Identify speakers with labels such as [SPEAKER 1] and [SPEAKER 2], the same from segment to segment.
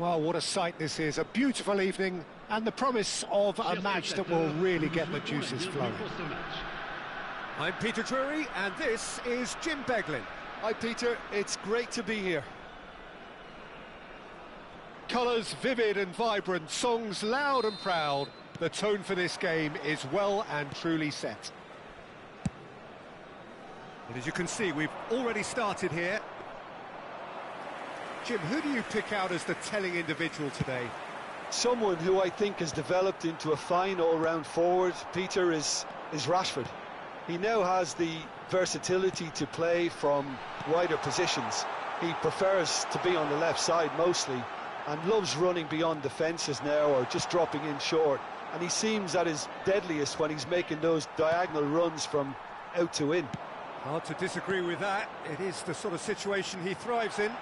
[SPEAKER 1] Well, what a sight this is. A beautiful evening and the promise of a match that will really get the juices flowing.
[SPEAKER 2] I'm Peter Drury, and this is Jim Beglin.
[SPEAKER 3] Hi, Peter. It's great to be here.
[SPEAKER 1] Colours vivid and vibrant, songs loud and proud. The tone for this game is well and truly set.
[SPEAKER 2] Well, as you can see, we've already started here. Jim, who do you pick out as the telling individual today?
[SPEAKER 3] Someone who I think has developed into a fine all-round forward, Peter, is Rashford. He now has the versatility to play from wider positions. He prefers to be on the left side mostly and loves running beyond defences now or just dropping in short. And he seems at his deadliest when he's making those diagonal runs from out to in.
[SPEAKER 2] Hard to disagree with that. It is the sort of situation he thrives in.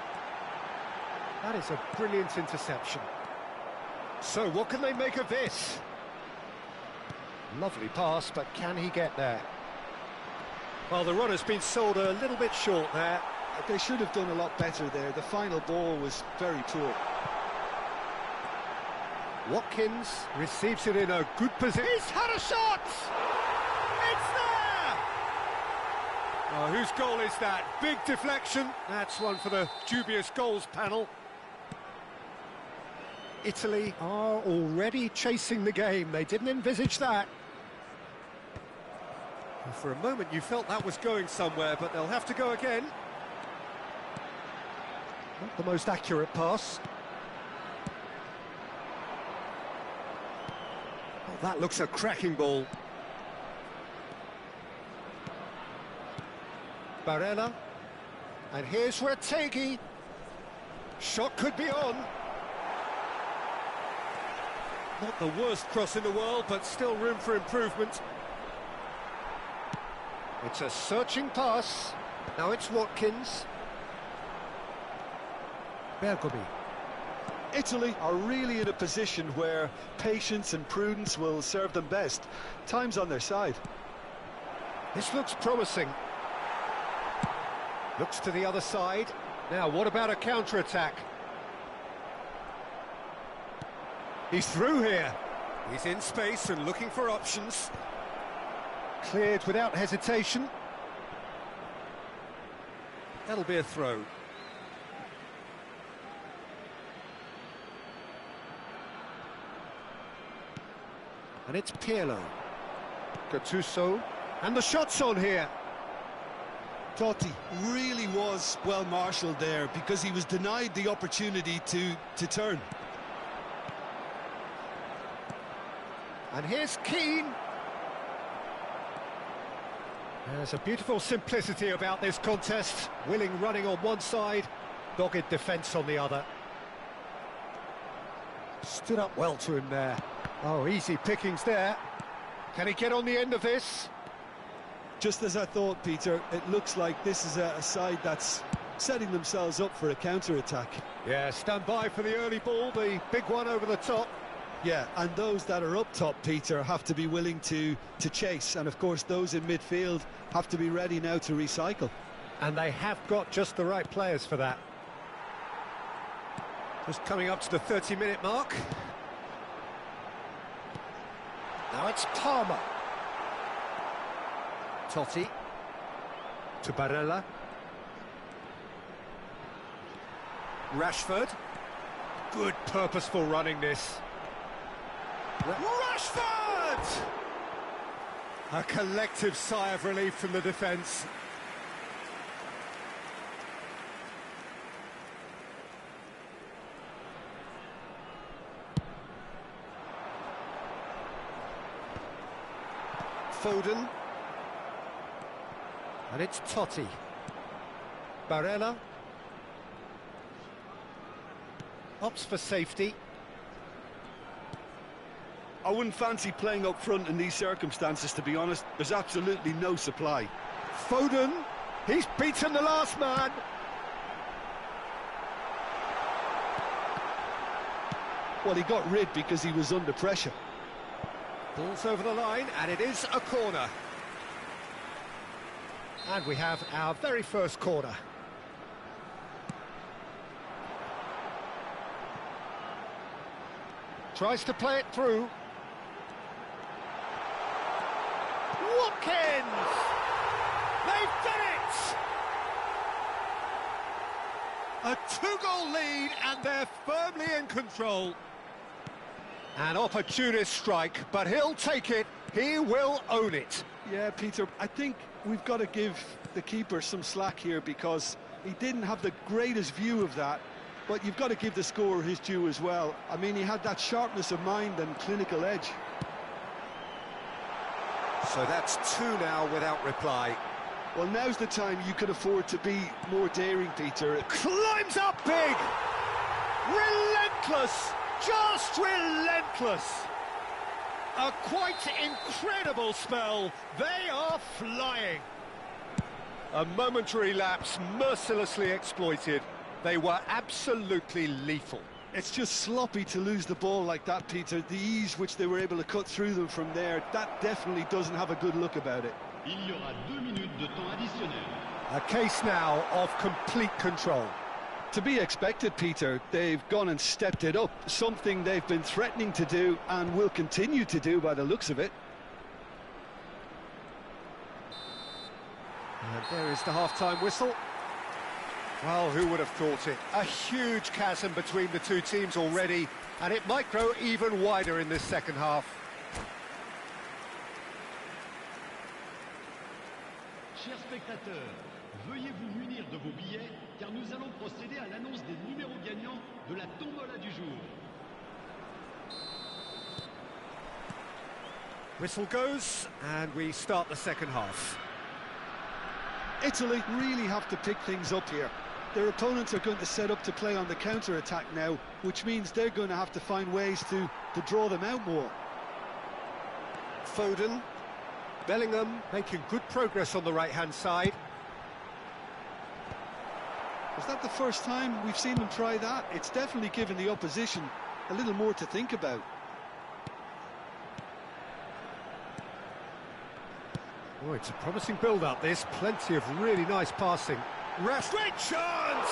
[SPEAKER 1] That is a brilliant interception. So what can they make of this? Lovely pass, but can he get there?
[SPEAKER 2] Well, the run has been sold a little bit short there.
[SPEAKER 3] They should have done a lot better there. The final ball was very poor.
[SPEAKER 1] Watkins receives it in a good position.
[SPEAKER 2] He's had a shot! It's there! Oh, whose goal is that? Big deflection. That's one for the dubious goals panel.
[SPEAKER 1] Italy are already chasing the game. They didn't envisage that.
[SPEAKER 2] Well, for a moment you felt that was going somewhere, but they'll have to go again.
[SPEAKER 1] Not the most accurate pass.
[SPEAKER 2] Oh, that looks a cracking ball.
[SPEAKER 1] Barella. And here's Retegui.
[SPEAKER 2] Shot could be on. Not the worst cross in the world, but still room for improvement.
[SPEAKER 1] It's a searching pass. Now it's Watkins. Bergomi.
[SPEAKER 3] Italy are really in a position where patience and prudence will serve them best. Time's on their side.
[SPEAKER 1] This looks promising. Looks to the other side. Now, what about a counter-attack?
[SPEAKER 2] He's through here. He's in space and looking for options.
[SPEAKER 1] Cleared without hesitation.
[SPEAKER 2] That'll be a throw.
[SPEAKER 1] And it's Pirlo. Gattuso. And the shot's on here.
[SPEAKER 4] Totti really was well marshalled there because he was denied the opportunity to turn.
[SPEAKER 1] And here's Keane. There's a beautiful simplicity about this contest. Willing running on one side, dogged defence on the other. Stood up well to him there. Oh, easy pickings there. Can he get on the end of this?
[SPEAKER 3] Just as I thought, Peter, it looks like this is a side that's setting themselves up for a counter-attack.
[SPEAKER 1] Yeah, stand by for the early ball, the big one over the top.
[SPEAKER 3] Yeah, and those that are up top, Peter, have to be willing to chase. And, of course, those in midfield have to be ready now to recycle.
[SPEAKER 1] And they have got just the right players for that.
[SPEAKER 2] Just coming up to the 30-minute mark.
[SPEAKER 1] Now it's Palmer. Totti. To Barella.
[SPEAKER 2] Rashford.
[SPEAKER 1] Good purposeful running this.
[SPEAKER 2] Rashford! A collective sigh of relief from the defence.
[SPEAKER 1] Foden. And it's Totti. Barella. Opts for safety.
[SPEAKER 3] I wouldn't fancy playing up front in these circumstances, to be honest. There's absolutely no supply.
[SPEAKER 1] Foden, he's beaten the last man.
[SPEAKER 3] Well, he got rid because he was under pressure.
[SPEAKER 2] Ball's over the line, and it is a corner.
[SPEAKER 1] And we have our very first corner. Tries to play it through. Watkins! They've done it! A two-goal lead, and they're firmly in control. An opportunist strike, but he'll take it. He will own it.
[SPEAKER 3] Yeah, Peter, I think we've got to give the keeper some slack here because he didn't have the greatest view of that, but you've got to give the scorer his due as well. I mean, he had that sharpness of mind and clinical edge.
[SPEAKER 1] So that's two now without reply.
[SPEAKER 3] Well, now's the time you could afford to be more daring, Peter.
[SPEAKER 1] Climbs up big! Relentless! Just relentless! A quite incredible spell. They are flying. A momentary lapse mercilessly exploited. They were absolutely lethal.
[SPEAKER 3] It's just sloppy to lose the ball like that, Peter. The ease which they were able to cut through them from there, that definitely doesn't have a good look about it.
[SPEAKER 5] Il y aura 2 minutes de temps additionnel.
[SPEAKER 1] A case now of complete control.
[SPEAKER 3] To be expected, Peter. They've gone and stepped it up, something they've been threatening to do and will continue to do by the looks of it.
[SPEAKER 1] And there is the half-time whistle. Well, who would have thought it? A huge chasm between the two teams already, and it might grow even wider in this second half.
[SPEAKER 5] Chers spectateurs, veuillez vous munir de vos billets, car nous allons procéder à l'annonce des numéros gagnants de la tombola du jour.
[SPEAKER 1] Whistle goes, and we start the second half.
[SPEAKER 3] Italy really have to pick things up here. Their opponents are going to set up to play on the counter-attack now, which means they're going to have to find ways to draw them out more.
[SPEAKER 1] Foden, Bellingham making good progress on the right-hand side.
[SPEAKER 3] Is that the first time we've seen them try that? It's definitely given the opposition a little more to think about.
[SPEAKER 1] Oh, it's a promising build-up, this. Plenty of really nice passing. Great chance!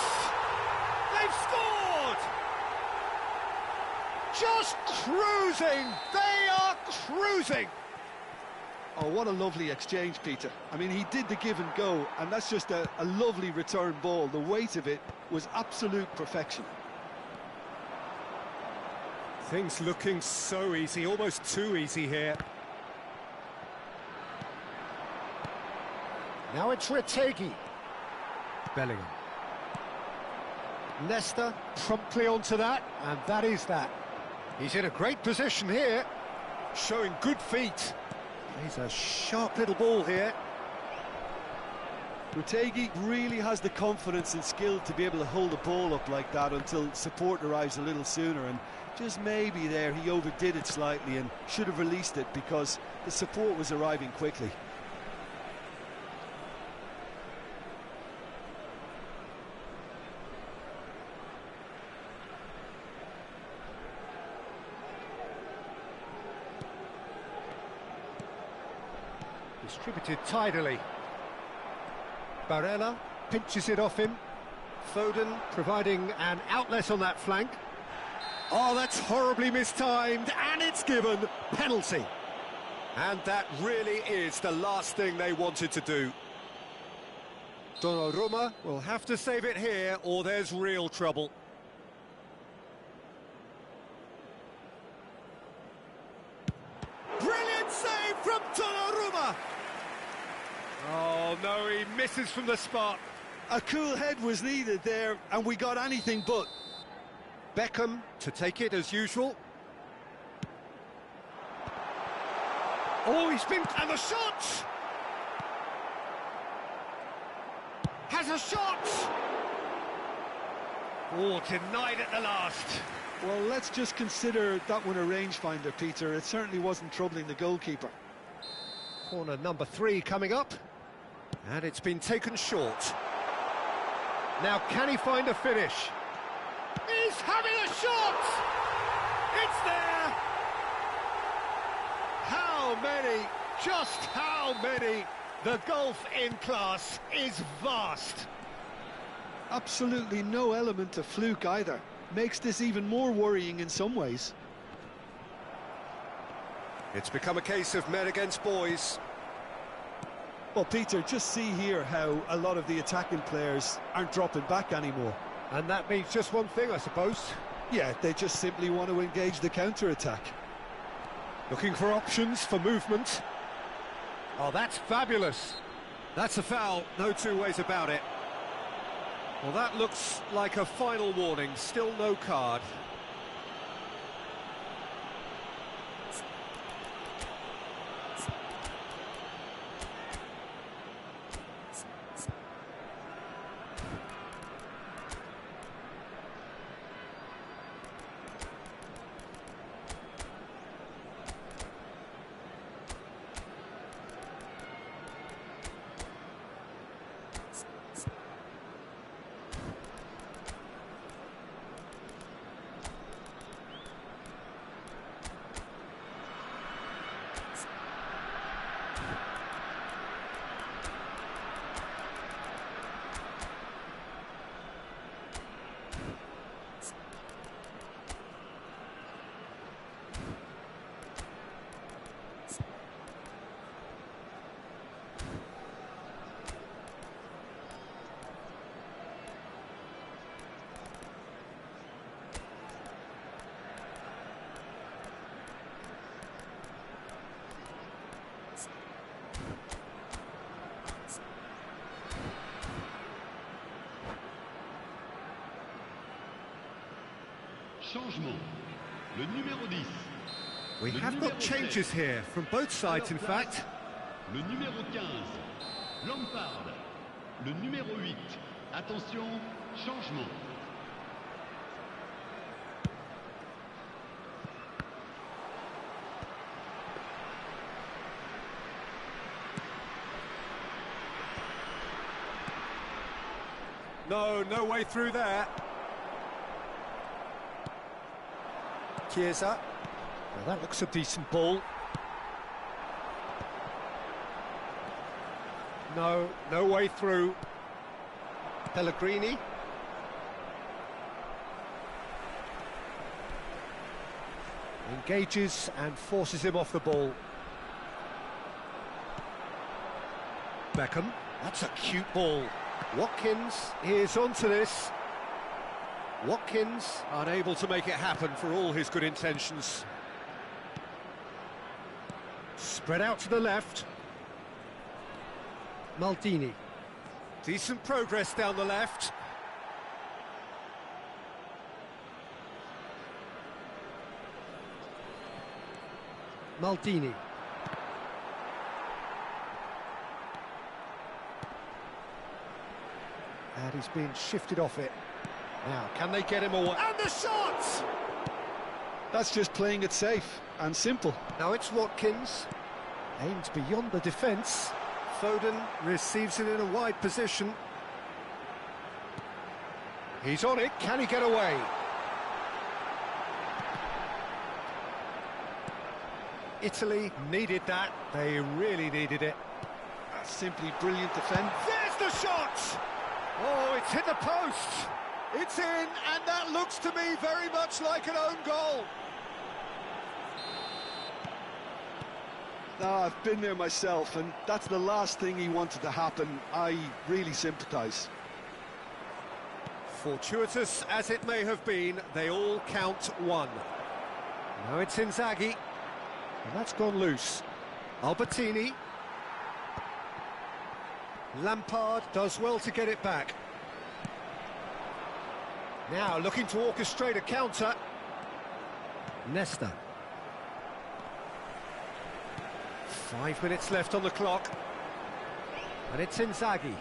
[SPEAKER 1] They've scored! Just cruising! They are cruising!
[SPEAKER 3] Oh, what a lovely exchange, Peter. I mean, he did the give and go, and that's just a lovely return ball. The weight of it was absolute perfection.
[SPEAKER 1] Things looking so easy, almost too easy here. Now it's Retegui. Bellingham. Leicester promptly onto that, and that is that. He's in a great position here, showing good feet. He's a sharp little ball here.
[SPEAKER 3] Retegui really has the confidence and skill to be able to hold the ball up like that until support arrives a little sooner, and just maybe there he overdid it slightly and should have released it because the support was arriving quickly.
[SPEAKER 1] Distributed tidily. Barella pinches it off him. Foden providing an outlet on that flank. Oh, that's horribly mistimed, and it's given. Penalty. And that really is the last thing they wanted to do. Donnarumma will have to save it here, or there's real trouble. Brilliant save from Donnarumma! Oh, no, he misses from the spot.
[SPEAKER 3] A cool head was needed there, and we got anything but.
[SPEAKER 1] Beckham to take it as usual. Oh, he's been... And the shot! Has a shot! Oh, denied at the last.
[SPEAKER 3] Well, let's just consider that one a rangefinder, Peter. It certainly wasn't troubling the goalkeeper.
[SPEAKER 1] Corner number 3 coming up. And it's been taken short. Now, can he find a finish? He's having a shot! It's there! How many? Just how many? The gulf in class is vast.
[SPEAKER 3] Absolutely no element of fluke either. Makes this even more worrying in some ways.
[SPEAKER 1] It's become a case of men against boys.
[SPEAKER 3] Well, Peter, just see here how a lot of the attacking players aren't dropping back anymore.
[SPEAKER 2] And that means just one thing, I suppose.
[SPEAKER 3] Yeah, they just simply want to engage the counter-attack.
[SPEAKER 2] Looking for options for movement. Oh, that's fabulous.
[SPEAKER 1] That's a foul, no two ways about it. Well, that looks like a final warning, still no card.
[SPEAKER 5] Changement. Le numéro 10.
[SPEAKER 1] We have got changes here, from both sides in fact.
[SPEAKER 5] Le numéro 15. Lampard. Le numéro 8. Attention, changement.
[SPEAKER 1] No way through there. Chiesa.
[SPEAKER 2] Well, that looks a decent ball. No way through. Pellegrini. Engages and forces him off the ball. Beckham. That's a cute ball. Watkins is onto this. Watkins
[SPEAKER 1] Unable to make it happen for all his good intentions.
[SPEAKER 2] spread out to the left. Maldini.
[SPEAKER 1] Decent progress down the left.
[SPEAKER 2] Maldini. And he's being shifted off it. Now, can they get him away? And the shot!
[SPEAKER 3] That's just playing it safe and simple.
[SPEAKER 2] Now it's Watkins. Aims beyond the defence.
[SPEAKER 1] Foden receives it in a wide position.
[SPEAKER 2] He's on it. Can he get away? Italy needed that. They really needed it.
[SPEAKER 3] That's simply brilliant defence.
[SPEAKER 1] There's the shot! Oh, it's hit the post. It's in, and that looks to me very much like an own goal.
[SPEAKER 3] No, I've been there myself, and that's the last thing he wanted to happen. I really sympathise.
[SPEAKER 1] Fortuitous as it may have been, they all count one.
[SPEAKER 2] Now it's Inzaghi. And that's gone loose.
[SPEAKER 1] Albertini. Lampard does well to get it back.
[SPEAKER 2] Now looking to orchestrate a counter. Nesta.
[SPEAKER 1] 5 minutes left on the clock.
[SPEAKER 2] And it's Inzaghi.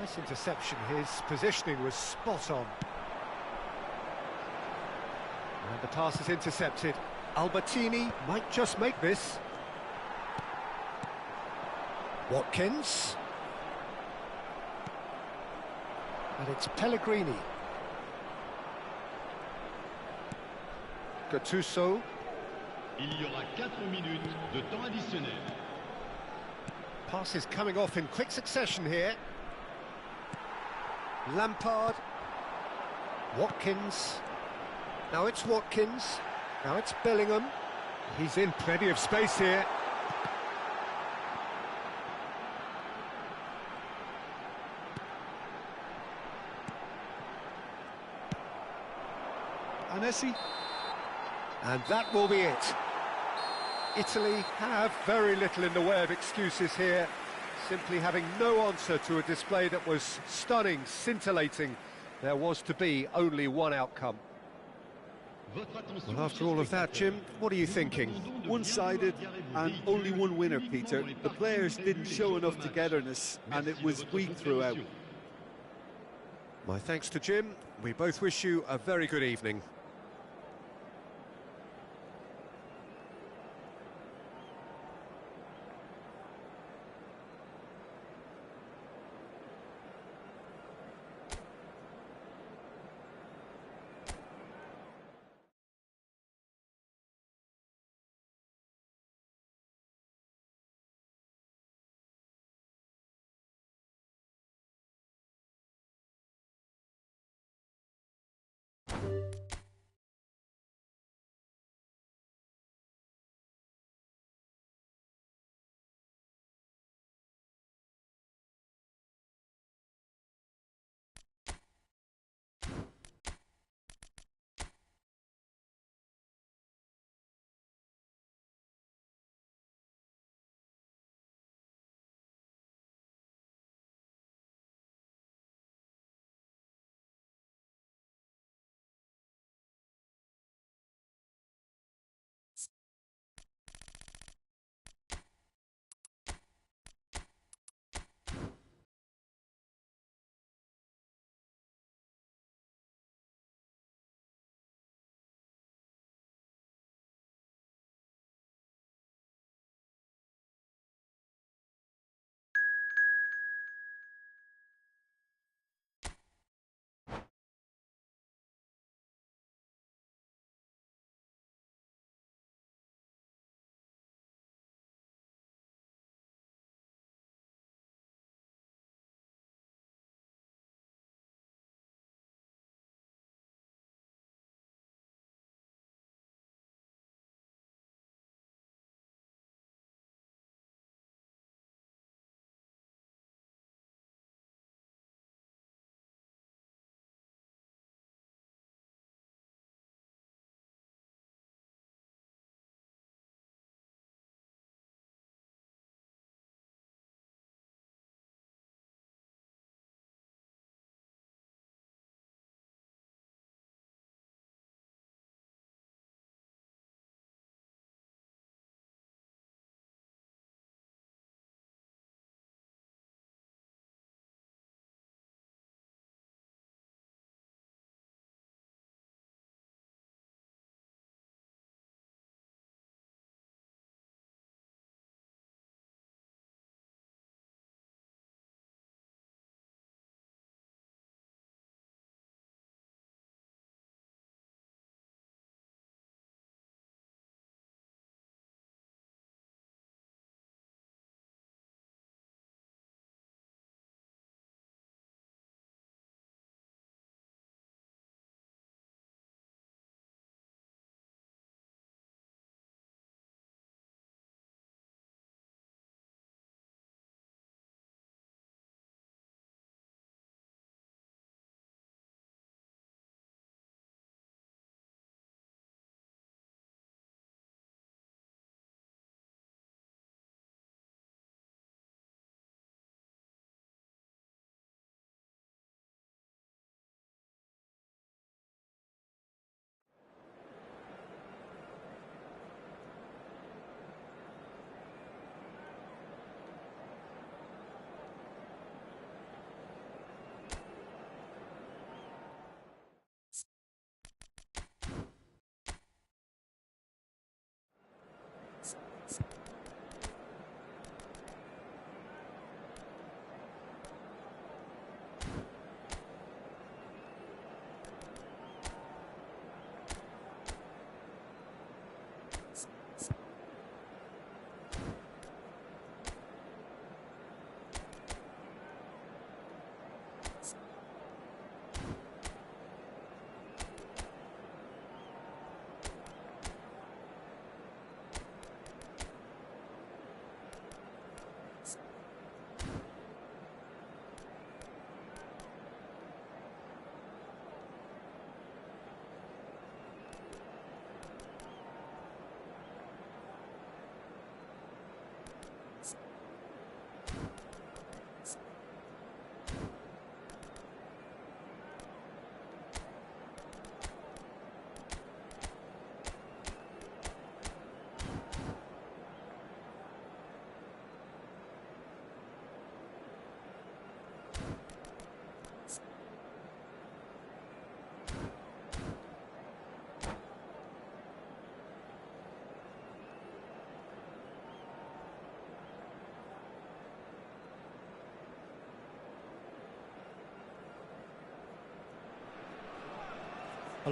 [SPEAKER 2] Nice interception. His positioning was spot on. And the pass is intercepted.
[SPEAKER 1] Albertini might just make this.
[SPEAKER 2] Watkins. And it's Pellegrini. Gattuso.
[SPEAKER 5] Il y aura 4 minutes de temps additionnel.
[SPEAKER 2] Passes coming off in quick succession here.
[SPEAKER 1] Lampard.
[SPEAKER 2] Watkins. Now it's Watkins. Now it's Bellingham.
[SPEAKER 1] He's in plenty of space here.
[SPEAKER 3] Anesi.
[SPEAKER 1] And that will be it. Italy have very little in the way of excuses here, simply having no answer to a display that was stunning, scintillating. There was to be only one outcome. Well, after all of that, Jim, what are you thinking?
[SPEAKER 3] One-sided and only one winner, Peter. The players didn't show enough togetherness and it was weak throughout.
[SPEAKER 1] My thanks to Jim. We both wish you a very good evening.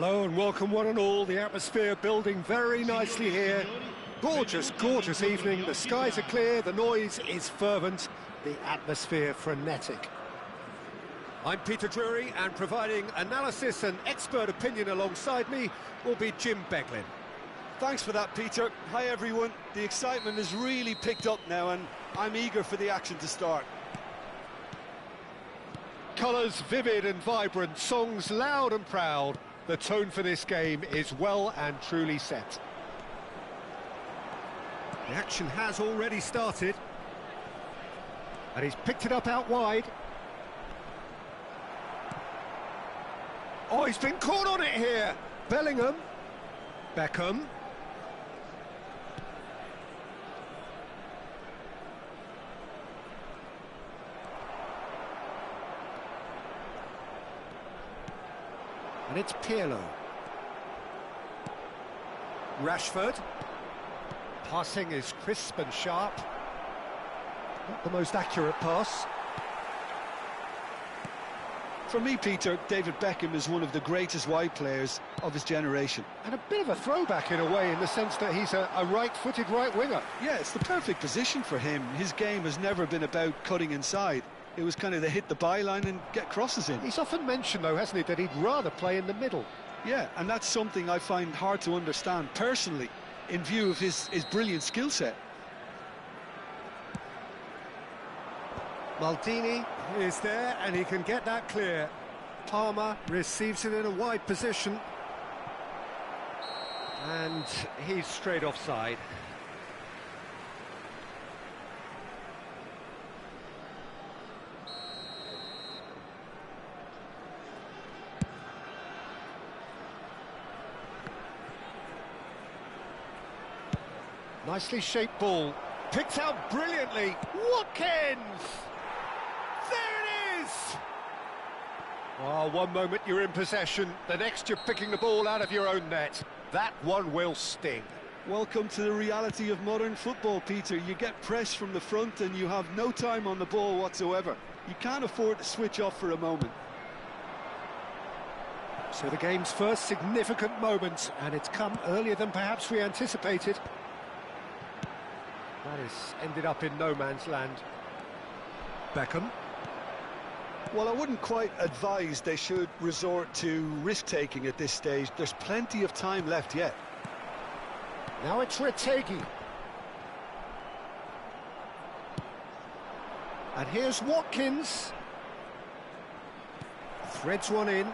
[SPEAKER 2] Hello and welcome one and all. The atmosphere building very nicely here. Gorgeous, gorgeous evening. The skies are clear, the noise is fervent, the atmosphere frenetic. I'm Peter Drury, and providing analysis and expert opinion alongside me will be Jim Beglin.
[SPEAKER 3] Thanks for that, Peter. Hi, everyone. The excitement has really picked up now, and I'm eager for the action to start.
[SPEAKER 2] Colours vivid and vibrant, songs loud and proud. The tone for this game is well and truly set. The action has already started. And he's picked it up out wide. Oh, he's been caught on it here. Bellingham. Beckham. And it's Pirlo. Rashford. Passing is crisp and sharp. Not the most accurate pass.
[SPEAKER 3] For me, Peter, David Beckham is one of the greatest wide players of his generation.
[SPEAKER 2] And a bit of a throwback in a way, in the sense that he's a right-footed right winger.
[SPEAKER 3] Yeah, it's the perfect position for him. His game has never been about cutting inside. It was kind of the hit the byline and get crosses in.
[SPEAKER 2] He's often mentioned, though, hasn't he, that he'd rather play in the middle.
[SPEAKER 3] Yeah, and that's something I find hard to understand personally, in view of his brilliant skill set.
[SPEAKER 2] Maldini is there, and he can get that clear. Palmer receives it in a wide position. And he's straight offside. Nicely shaped ball. Picked out brilliantly. Watkins! There it is! Oh, one moment you're in possession, the next you're picking the ball out of your own net. That one will sting.
[SPEAKER 3] Welcome to the reality of modern football, Peter. You get press from the front and you have no time on the ball whatsoever. You can't afford to switch off for a moment.
[SPEAKER 2] So the game's first significant moment, and it's come earlier than perhaps we anticipated. That has ended up in no man's land. Beckham.
[SPEAKER 3] Well, I wouldn't quite advise they should resort to risk-taking at this stage. There's plenty of time left yet.
[SPEAKER 2] Now it's Retegui. And here's Watkins. Threads one in.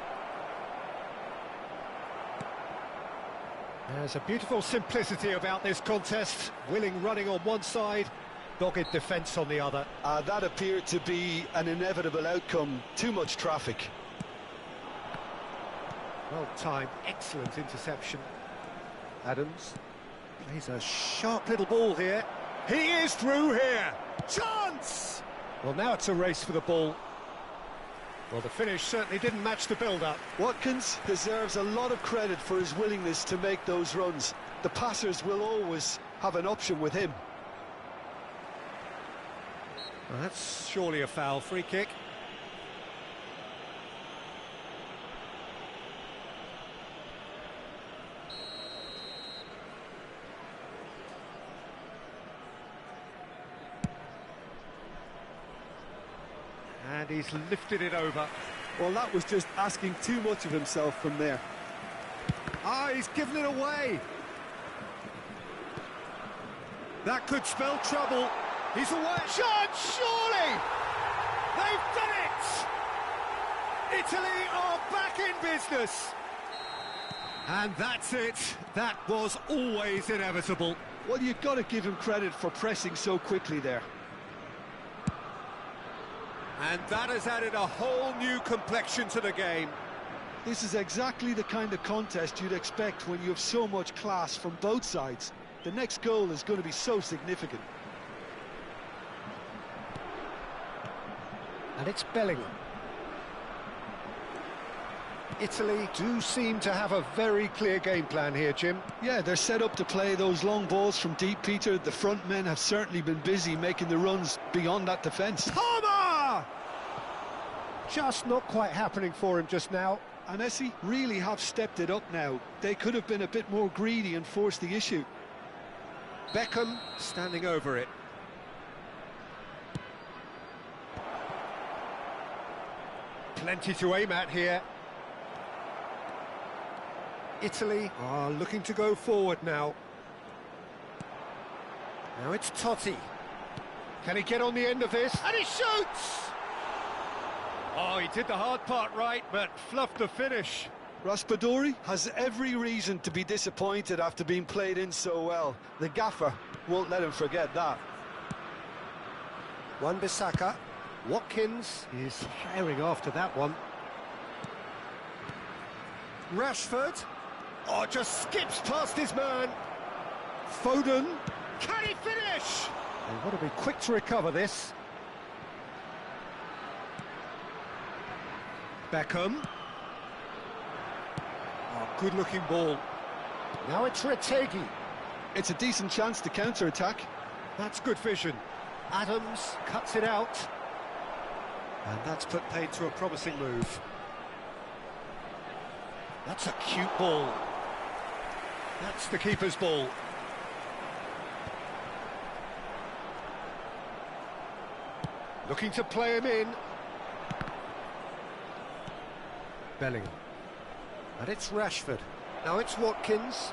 [SPEAKER 2] There's a beautiful simplicity about this contest. Willing running on one side, dogged defence on the other.
[SPEAKER 3] That appeared to be an inevitable outcome. Too much traffic.
[SPEAKER 2] Well timed, excellent interception. Adams plays a sharp little ball here. He is through here. Chance! Well, now it's a race for the ball. Well, the finish certainly didn't match the build-up.
[SPEAKER 3] Watkins deserves a lot of credit for his willingness to make those runs. The passers will always have an option with him.
[SPEAKER 2] Well, that's surely a foul. Free kick. And he's lifted it over.
[SPEAKER 3] Well, that was just asking too much of himself from there.
[SPEAKER 2] Ah, he's given it away. That could spell trouble. He's away. Chance, surely! They've done it! Italy are back in business. And that's it. That was always inevitable.
[SPEAKER 3] Well, you've got to give him credit for pressing so quickly there.
[SPEAKER 2] And that has added a whole new complexion to the game.
[SPEAKER 3] This is exactly the kind of contest you'd expect when you have so much class from both sides. The next goal is going to be so significant.
[SPEAKER 2] And it's Bellingham. Italy do seem to have a very clear game plan here, Jim.
[SPEAKER 3] Yeah, they're set up to play those long balls from deep, Peter. The front men have certainly been busy making the runs beyond that defence.
[SPEAKER 2] Palmer! Just not quite happening for him just now.
[SPEAKER 3] And Messi really have stepped it up now. They could have been a bit more greedy and forced the issue.
[SPEAKER 1] Beckham standing over it. Plenty to aim at here. Italy are looking to go forward now. Now it's Totti. Can he get on the end of this? And he shoots! Oh, he did the hard part right, but fluffed the finish.
[SPEAKER 3] Raspadori has every reason to be disappointed after being played in so well. The gaffer won't let him forget that.
[SPEAKER 1] Wan-Bissaka. Watkins is herring after that one. Rashford. Oh, just skips past his man. Foden. Can he finish? They've got to be quick to recover this. Beckham. Oh, good-looking ball. Now it's Retegi.
[SPEAKER 3] It's a decent chance to counter-attack.
[SPEAKER 1] That's good vision. Adams cuts it out. And that's put paid to a promising move. That's a cute ball. That's the keeper's ball. Looking to play him in. Bellingham. And it's Rashford. Now it's Watkins.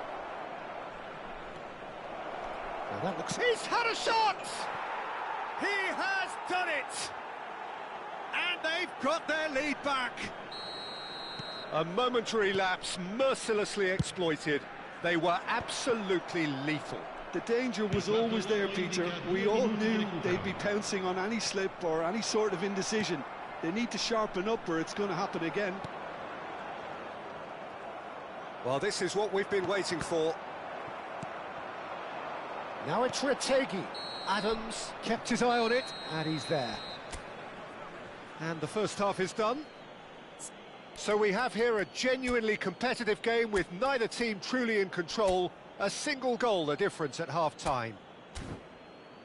[SPEAKER 1] Now that looks... He's had a shot! He has done it! And they've got their lead back. A momentary lapse, mercilessly exploited. They were absolutely lethal.
[SPEAKER 3] The danger was always there, Peter. We all knew they'd be pouncing on any slip or any sort of indecision. They need to sharpen up or it's going to happen again.
[SPEAKER 1] Well, this is what we've been waiting for. Now it's Retegi. Adams kept his eye on it, and he's there. And the first half is done. So we have here a genuinely competitive game with neither team truly in control. A single goal the difference at half-time.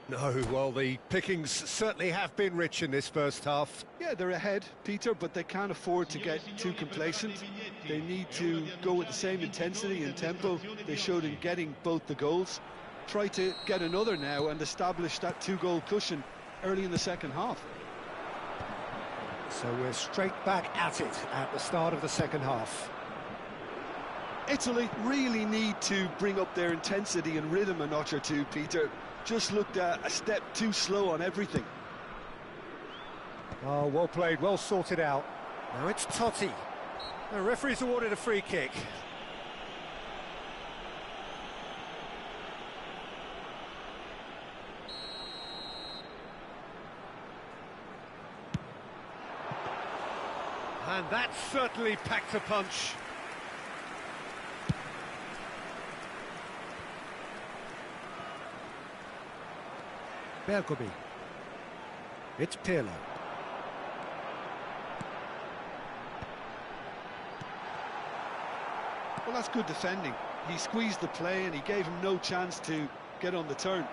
[SPEAKER 1] No, well, the pickings certainly have been rich in this first half.
[SPEAKER 3] Yeah, they're ahead, Peter, but they can't afford to get too complacent. They need to go with the same intensity and tempo they showed in getting both the goals. Try to get another now and establish that two-goal cushion early in the second half.
[SPEAKER 1] So we're straight back at it at the start of the second half.
[SPEAKER 3] Italy really need to bring up their intensity and rhythm a notch or two, Peter. Just looked a step too slow on everything.
[SPEAKER 1] Oh, well played, well sorted out. Now it's Totti. The referee's awarded a free kick. And that certainly packed a punch. Bergomi. It's Pirlo.
[SPEAKER 3] Well, that's good defending. He squeezed the play and he gave him no chance to get on the turn.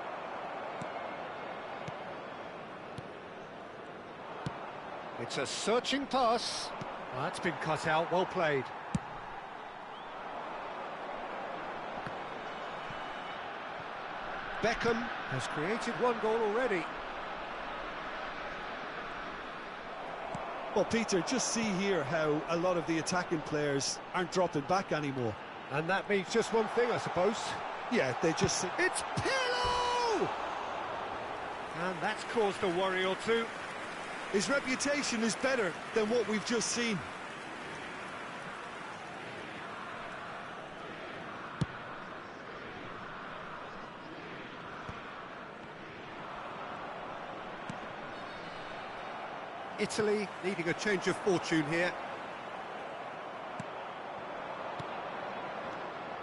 [SPEAKER 1] It's a searching pass. Well, that's been cut out, well played. Beckham has created one goal already.
[SPEAKER 3] Well, Peter, just see here how a lot of the attacking players aren't dropping back anymore.
[SPEAKER 1] And that means just one thing, I suppose.
[SPEAKER 3] Yeah, they just...
[SPEAKER 1] It's Pirlo! And that's caused a worry or two.
[SPEAKER 3] His reputation is better than what we've just seen.
[SPEAKER 1] Italy needing a change of fortune here.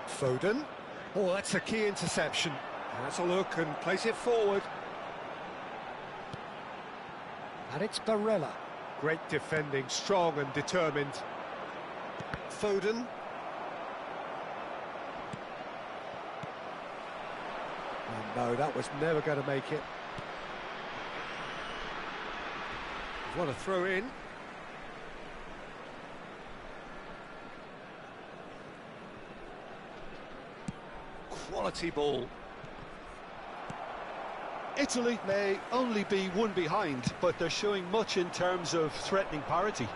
[SPEAKER 1] Foden. Oh, that's a key interception. Has a look and plays it forward. And it's Barella. Great defending, strong and determined. Foden. Oh no, that was never going to make it. What a throw in.
[SPEAKER 2] quality ball.
[SPEAKER 3] Italy may only be one behind, but they're showing much in terms of threatening parity.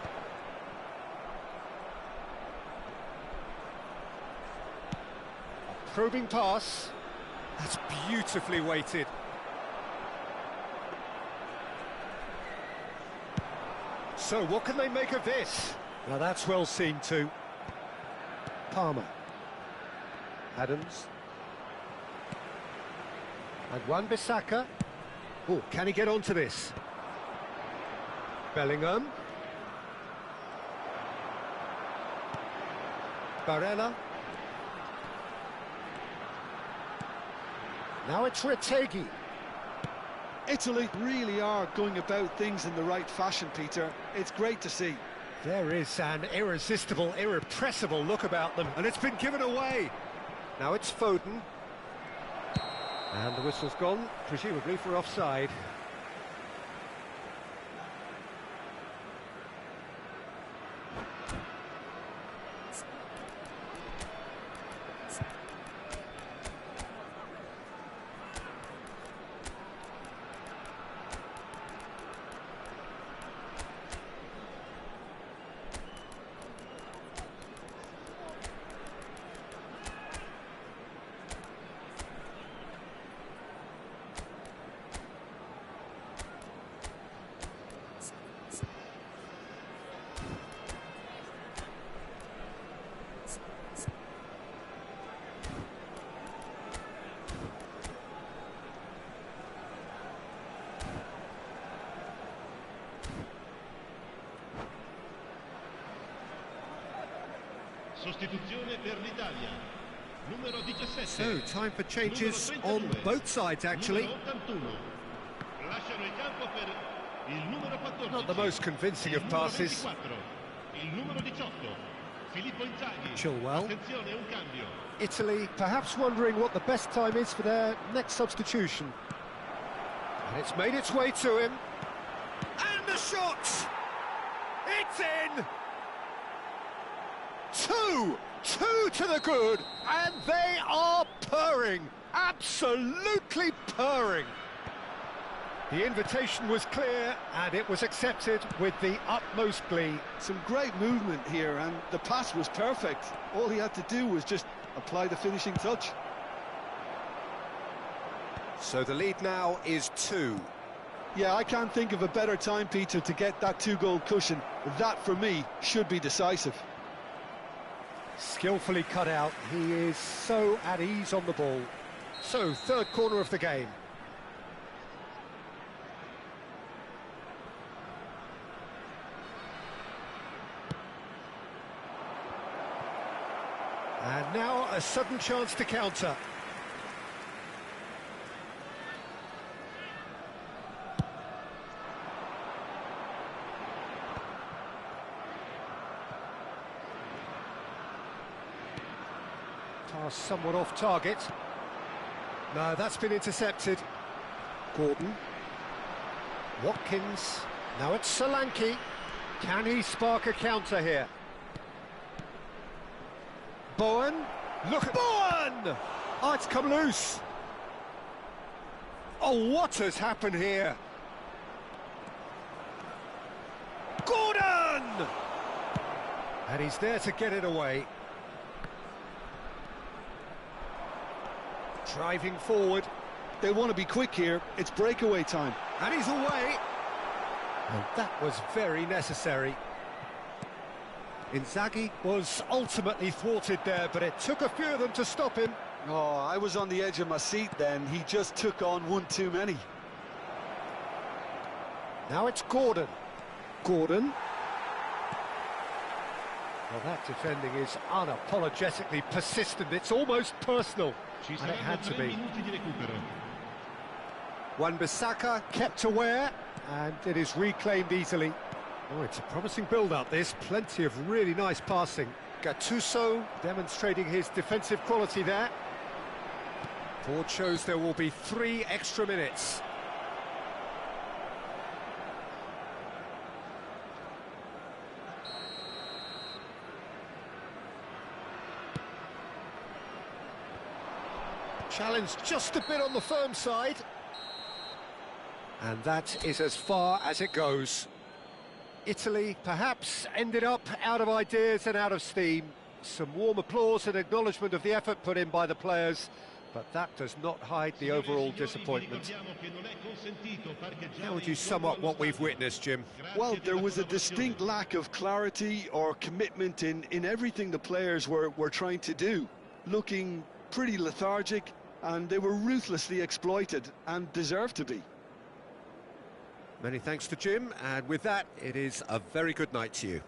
[SPEAKER 2] Probing pass. That's beautifully weighted. So what can they make of this? Now that's well seen too. Palmer. Adams. And Wan-Bissaka. Oh, can he get onto this? Bellingham. Barella. Now it's Retegui.
[SPEAKER 3] Italy really are going about things in the right fashion, Peter. It's great to see.
[SPEAKER 2] There is an irresistible, irrepressible look about them, and it's been given away. Now it's Foden. And the whistle's gone, presumably for offside.
[SPEAKER 5] Sostituzione per l'Italia. Numero 17.
[SPEAKER 2] So, time for changes on both sides, actually.
[SPEAKER 5] Lasciano il campo per il numero 14.
[SPEAKER 2] Not the most convincing of passes.
[SPEAKER 5] Il numero 18. Filippo Inzaghi.
[SPEAKER 2] Chilwell.
[SPEAKER 5] Attenzione, un cambio.
[SPEAKER 2] Italy perhaps wondering what the best time is for their next substitution. And it's made its way to him. And the shot! It's in! Two to the good, and they are purring, absolutely purring. The invitation was clear, and it was accepted with the utmost glee.
[SPEAKER 3] Some great movement here, and the pass was perfect. All he had to do was just apply the finishing touch.
[SPEAKER 2] So the lead now is 2.
[SPEAKER 3] Yeah, I can't think of a better time, Peter, to get that 2-goal cushion. That, for me, should be decisive.
[SPEAKER 2] Skillfully cut out, he is so at ease on the ball. So, third corner of the game. And now a sudden chance to counter. Pass somewhat off target. No, that's been intercepted. Gordon. Watkins. Now it's Solanke. Can he spark a counter here? Bowen. Look at Bowen! Oh, it's come loose. Oh, what has happened here? Gordon! And he's there to get it away. Driving forward.
[SPEAKER 3] They want to be quick here. It's breakaway time.
[SPEAKER 2] And he's away. And that was very necessary. Inzaghi was ultimately thwarted there, but it took a few of them to stop him.
[SPEAKER 3] Oh, I was on the edge of my seat then. He just took on one too many.
[SPEAKER 2] Now it's Gordon. Gordon. Well, that defending is unapologetically persistent. It's almost personal. And it had to be. Wan-Bissaka kept aware, and it is reclaimed easily. Oh, it's a promising build-up, this. Plenty of really nice passing. Gattuso demonstrating his defensive quality there. Board shows there will be 3 extra minutes.
[SPEAKER 1] Challenged just a bit on the firm side. And that is as far as it goes. Italy perhaps ended up out of ideas and out of steam. Some warm applause and acknowledgement of the effort put in by the players, but that does not hide the overall disappointment. How would you sum up what we've witnessed, Jim?
[SPEAKER 3] Well, there was a distinct lack of clarity or commitment in everything the players were trying to do. Looking pretty lethargic, and they were ruthlessly exploited and deserved to be.
[SPEAKER 1] Many thanks to Jim, and with that, it is a very good night to you.